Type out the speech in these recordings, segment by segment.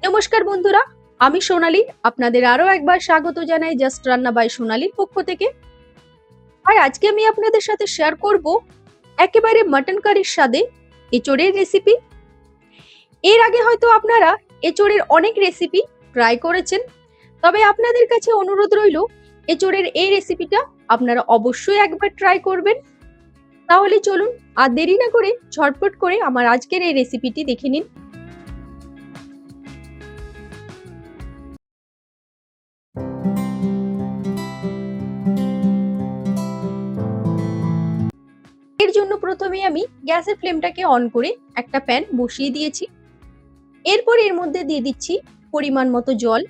নমস্কার বন্ধুরা, আমি সোনালী। আপনাদের আরো একবার স্বাগত জানাই জাস্ট রান্না বাই সোনালীর পক্ষ থেকে। আর আজকে আমি আপনাদের সাথে শেয়ার করব একেবারে মাটন কারির স্বাদে এঁচোড়ের রেসিপি। এর আগে হয়তো আপনারা এঁচোড়ের অনেক রেসিপি ট্রাই করেছেন, তবে আপনাদের কাছে অনুরোধ রইল এঁচোড়ের এই রেসিপিটা আপনারা অবশ্যই একবার ট্রাই করবেন। তাহলে চলুন আর দেরি না করে ঝটপট করে আমার আজকের এই রেসিপিটি দেখে নিন। এর জন্য প্রথমে আমি গ্যাসের ফ্লেমটাকে অন করে একটা প্যান বসিয়ে দিয়েছি। এরপর এর মধ্যে দিয়ে দিচ্ছি পরিমাণ মতো জল।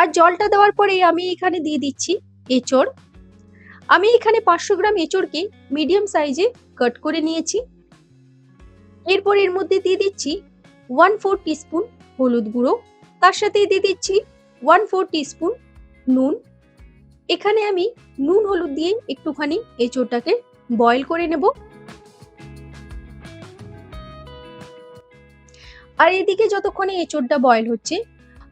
আর জলটা দেওয়ার পরে আমি এখানে দিয়ে দিচ্ছি এঁচোড়। আমি এখানে 500 গ্রাম এঁচোড়কে মিডিয়াম সাইজে কাট করে নিয়েছি। এরপর এর মধ্যে দিয়ে দিচ্ছি 1/4 টিস্পুন হলুদ গুঁড়ো, তার সাথে দিয়ে দিচ্ছি 1/4 টিস্পুন নুন। এখানে আমি নুন হলুদ দিয়ে একটুখানি এঁচোড়টাকে বয়েল করে নেব। আর এদিকে যতক্ষণে এঁচোড়টা বয়েল হচ্ছে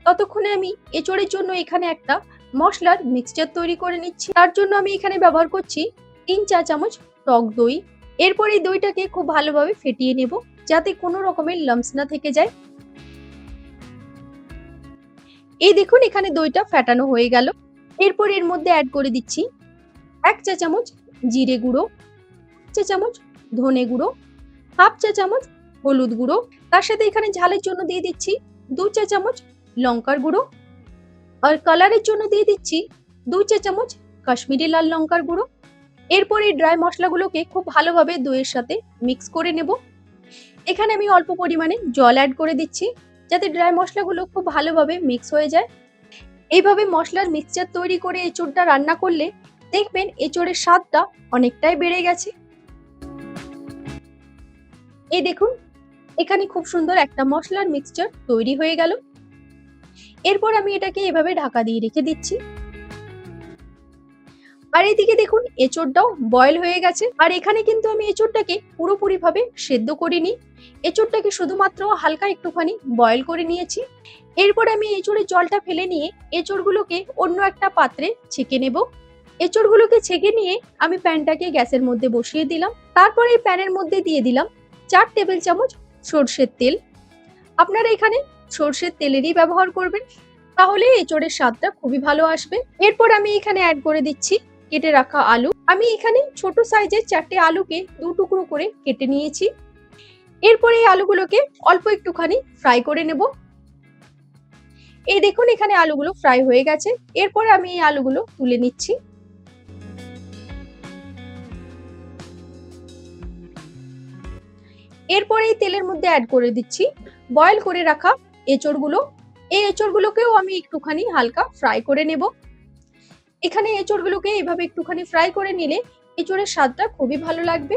ততক্ষণে আমি এঁচোড়ের জন্য এখানে একটা মশলার মিক্সচার তৈরি করে নিচ্ছি। তার জন্য আমি এখানে ব্যবহার করছি 3 চা চামচ টক দই। এরপর এই দইটাকে খুব ভালোভাবে ফেটিয়ে নেব যাতে কোনো রকমের লাম্পস না থেকে যায়। এই দেখুন এখানে দইটা ফেটানো হয়ে গেল। এরপর এর মধ্যে অ্যাড করে দিচ্ছি 1 চা চামচ জিরে গুঁড়ো, 1 চা চামচ ধনে গুঁড়ো, 1/2 চা চামচ হলুদ গুঁড়ো। তার সাথে এখানে ঝালের জন্য দিয়ে দিচ্ছি 2 চা চামচ লঙ্কার গুঁড়ো। আর কালারের জন্য দিয়ে দিচ্ছি 2 চা চামচ কাশ্মীরি লাল লঙ্কার গুঁড়ো। এরপর এই ড্রাই মশলাগুলোকে খুব ভালোভাবে দইয়ের সাথে মিক্স করে নেব। এখানে আমি অল্প পরিমাণে জল অ্যাড করে দিচ্ছি যাতে ড্রাই মশলাগুলো খুব ভালোভাবে মিক্স হয়ে যায়। এইভাবে মশলার মিক্সচার তৈরি করে এঁচোড়টা রান্না করলে দেখবেন এঁচোড়ের স্বাদটা অনেকটাই বেড়ে গেছে। এই দেখুন এখানে খুব সুন্দর একটা মশলার মিক্সচার তৈরি হয়ে গেল। এরপর আমি এটাকে এভাবে ঢাকা দিয়ে রেখে দিচ্ছি। আর এদিকে দেখুন এঁচোড়টাও বয়েল হয়ে গেছে। আর এখানে কিন্তু আমি এঁচোড়টাকে পুরোপুরি ভাবে সেদ্ধ করিনি, এঁচোড়টাকে শুধুমাত্র হালকা একটুখানি বয়েল করে নিয়েছি। এরপর আমি এঁচোড়ের জলটা ফেলে নিয়ে এঁচোড়গুলোকে অন্য একটা পাত্রে ছেঁকে নেব। এঁচোড়গুলোকে ছেঁকে নিয়ে আমি প্যানটাকে গ্যাসের মধ্যে বসিয়ে দিলাম। তারপর এই প্যানের মধ্যে দিয়ে দিলাম 4 টেবিল চামচ সর্ষের তেল। আপনারা এখানে সর্ষের তেলেরই ব্যবহার করবেন, তাহলে এঁচোড়ের স্বাদটা খুবই ভালো আসবে। এরপর আমি এখানে অ্যাড করে দিচ্ছি কেটে রাখা আলু। আমি এখানে ছোট সাইজের 4টে আলুকে 2 টুকরো করে কেটে নিয়েছি। এরপর এই আলুগুলোকে অল্প একটুখানি ফ্রাই করে নেব। এই দেখুন এখানে আলুগুলো ফ্রাই হয়ে গেছে। এরপর আমি এই আলুগুলো তুলে নিচ্ছি। এরপর এই তেলের মধ্যে অ্যাড করে দিচ্ছি বয়েল করে রাখা এঁচোড়গুলো। এই এঁচোড়গুলোকেও আমি একটুখানি হালকা ফ্রাই করে নেব। এখানে এঁচোড়গুলোকে এইভাবে একটুখানি ফ্রাই করে নিলে এঁচোড়ের স্বাদটা খুবই ভালো লাগবে।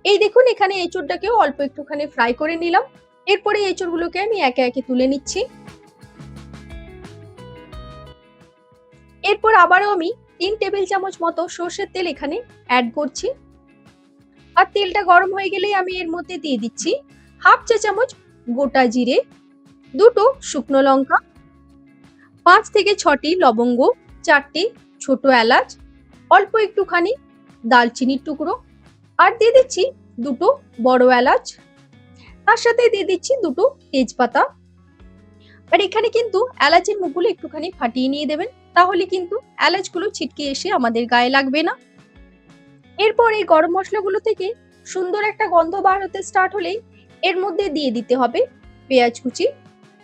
এই দেখুন এখানে এঁচোড়টাকেও অল্প একটুখানি ফ্রাই করে নিলাম। এরপরে এঁচোড়গুলোকে আমি একে একে তুলে নিচ্ছি। এরপর আবারও আমি 3 টেবিল চামচ মতো সর্ষের তেল এখানে অ্যাড করছি। আর তেলটা গরম হয়ে গেলেই আমি এর মধ্যে দিয়ে দিচ্ছি 1/2 চা চামচ গোটা জিরে, 2টো শুকনো লঙ্কা, 5 থেকে 6টি লবঙ্গ, 4টি ছোট এলাচ, অল্প একটুখানি দারচিনির টুকরো, আর দিয়ে দিচ্ছি 2টো বড় এলাচ। তার সাথে দিয়ে দিচ্ছি 2টো তেজপাতা। আর এখানে কিন্তু এলাচের মুখগুলো একটুখানি ফাটিয়ে নিয়ে দেবেন, তাহলে কিন্তু এলাচগুলো ছিটকে এসে আমাদের গায়ে লাগবে না। এরপর এই গরম মশলাগুলো থেকে সুন্দর একটা গন্ধ বার হতে স্টার্ট হলেই এর মধ্যে দিয়ে দিতে হবে পেঁয়াজ কুচি।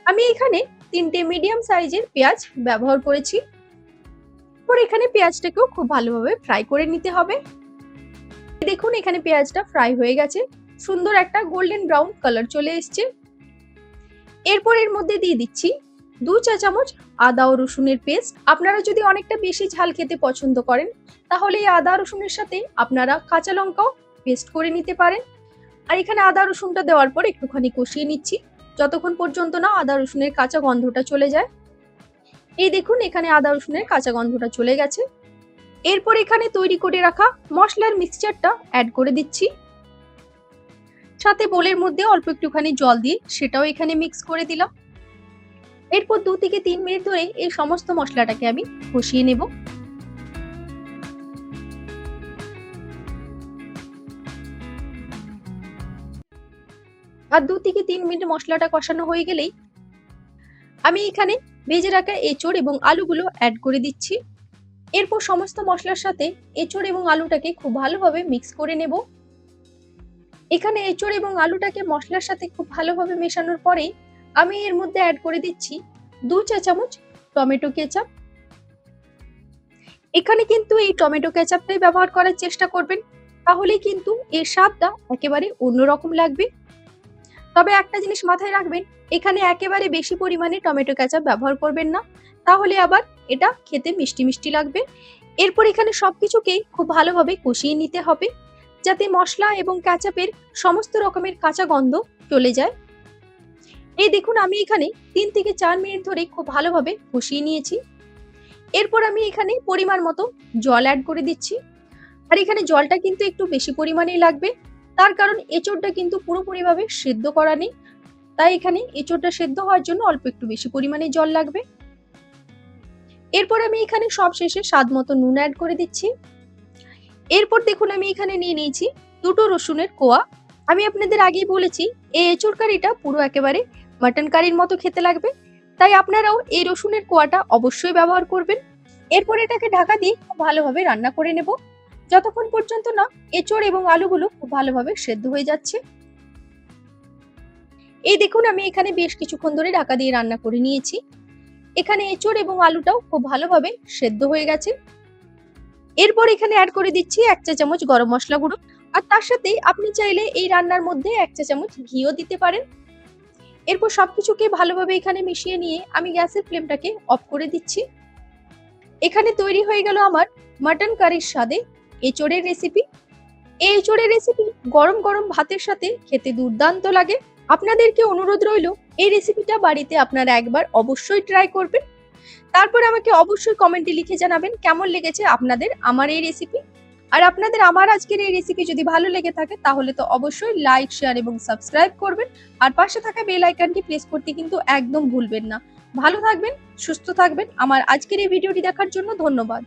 আমি এখানে 3টে মিডিয়াম সাইজের পেঁয়াজ ব্যবহার করেছি। এরপর এখানে পেঁয়াজটাকেও খুব ভালোভাবে ফ্রাই করে নিতে হবে। দেখুন এখানে পেঁয়াজটা ফ্রাই হয়ে গেছে, সুন্দর একটা গোল্ডেন ব্রাউন কালার চলে এসছে। এরপর এর মধ্যে দিয়ে দিচ্ছি 2 চা চামচ আদা ও রসুনের পেস্ট। আপনারা যদি অনেকটা বেশি ঝাল খেতে পছন্দ করেন তাহলে এই আদা রসুনের সাথে আপনারা কাঁচা লঙ্কাও পেস্ট করে নিতে পারেন। আর এখানে আদা রসুনটা দেওয়ার পর একটুখানি কষিয়ে নিচ্ছি যতক্ষণ পর্যন্ত না আদা রসুনের কাঁচা গন্ধটা চলে যায়। এই দেখুন এখানে আদা রসুনের কাঁচা গন্ধটা চলে গেছে। এরপর এখানে তৈরি করে রাখা মশলার মিক্সচারটা অ্যাড করে দিচ্ছি। সাথে বোলের মধ্যে অল্প একটুখানি জল দিয়ে সেটাও এখানে মিক্স করে দিলাম। এরপর 2 থেকে 3 মিনিট ধরে এই সমস্ত মশলাটাকে আমি কষিয়ে নেব। আর 2 থেকে 3 মিনিট মশলাটা কষানো হয়ে গেলেই আমি এখানে ভেজে রাখা এঁচোড় এবং আলুগুলো অ্যাড করে দিচ্ছি। এরপর সমস্ত মশলার সাথে এঁচোড় এবং আলুটাকে খুব ভালোভাবে মিক্স করে নেব। এখানে এঁচোড় এবং আলুটাকে মশলার সাথে খুব ভালোভাবে মেশানোর পরে আমি এর মধ্যে অ্যাড করে দিচ্ছি 2 চা চামচ টমেটো কেচাপ। এখানে কিন্তু এই টমেটো কেচাপটাই ব্যবহার করার চেষ্টা করবেন, তাহলে কিন্তু এর স্বাদটা একেবারে অন্যরকম লাগবে। তবে একটা জিনিস মাথায় রাখবেন, এখানে একেবারে বেশি পরিমাণে টমেটো কেচাপ ব্যবহার করবেন না, তাহলে আবার এটা খেতে মিষ্টি মিষ্টি লাগবে। এরপর এখানে সবকিছুকেই খুব ভালোভাবে কষিয়ে নিতে হবে, যাতে মশলা এবং কেচাপের সমস্ত রকমের কাঁচা গন্ধ চলে যায়। এই দেখুন আমি এখানে 3 থেকে 4 মিনিট ধরে খুব ভালোভাবে কষিয়ে নিয়েছি। এরপর আমি এখানে পরিমাণ মতো জল অ্যাড করে দিচ্ছি। আর এখানে জলটা কিন্তু একটু বেশি পরিমাণেই লাগবে, তার কারণ এঁচোড়টা কিন্তু পুরোপুরিভাবে সেদ্ধ করা নেই, তাই এখানে এঁচোড়টা সেদ্ধ হওয়ার জন্য অল্প একটু বেশি পরিমাণে জল লাগবে। এরপর আমি এখানে সব শেষে স্বাদ মতো নুন অ্যাড করে দিচ্ছি। এরপর দেখুন আমি এখানে নিয়ে নিয়েছি 2টো রসুনের কোয়া। আমি আপনাদের আগেই বলেছি এই এঁচোড় কারিটা পুরো একেবারে মাটন কারির মতো খেতে লাগবে, তাই আপনারাও এই রসুনের কোয়াটা অবশ্যই ব্যবহার করবেন। এরপর এটাকে ঢাকা দিয়ে খুব ভালোভাবে রান্না করে নেব, যতক্ষণ পর্যন্ত না এঁচোড় এবং আলুগুলো খুব ভালোভাবে সেদ্ধ হয়ে যাচ্ছে। এই দেখুন আমি এখানে বেশ কিছুক্ষণ ধরে ঢাকা দিয়ে রান্না করে নিয়েছি। এখানে এঁচোড় এবং আলুটাও খুব ভালোভাবে সেদ্ধ হয়ে গেছে। এরপর এখানে অ্যাড করে দিচ্ছি 1 চা চামচ গরম মশলা গুঁড়ো, আর তার সাথে আপনি চাইলে এই রান্নার মধ্যে 1 চা চামচ ঘিও দিতে পারেন। এরপর সবকিছুকে ভালোভাবে এখানে মিশিয়ে নিয়ে আমি গ্যাসের ফ্লেমটাকে অফ করে দিচ্ছি। এখানে তৈরি হয়ে গেল আমার মাটন কারির স্বাদে এঁচোড়ের রেসিপি। এই এঁচোড়ের রেসিপি গরম গরম ভাতের সাথে খেতে দুর্দান্ত লাগে। আপনাদেরকে অনুরোধ রইল এই রেসিপিটা বাড়িতে আপনারা একবার অবশ্যই ট্রাই করবেন। তারপর আমাকে অবশ্যই কমেন্টে লিখে জানাবেন কেমন লেগেছে আপনাদের আমার এই রেসিপি। আর আপনাদের আমার আজকের এই রেসিপি যদি ভালো লেগে থাকে তাহলে তো অবশ্যই লাইক, শেয়ার এবং সাবস্ক্রাইব করবেন। আর পাশে থাকা বেল আইকনটি প্রেস করতে কিন্তু একদম ভুলবেন না। ভালো থাকবেন, সুস্থ থাকবেন। আমার আজকের এই ভিডিওটি দেখার জন্য ধন্যবাদ।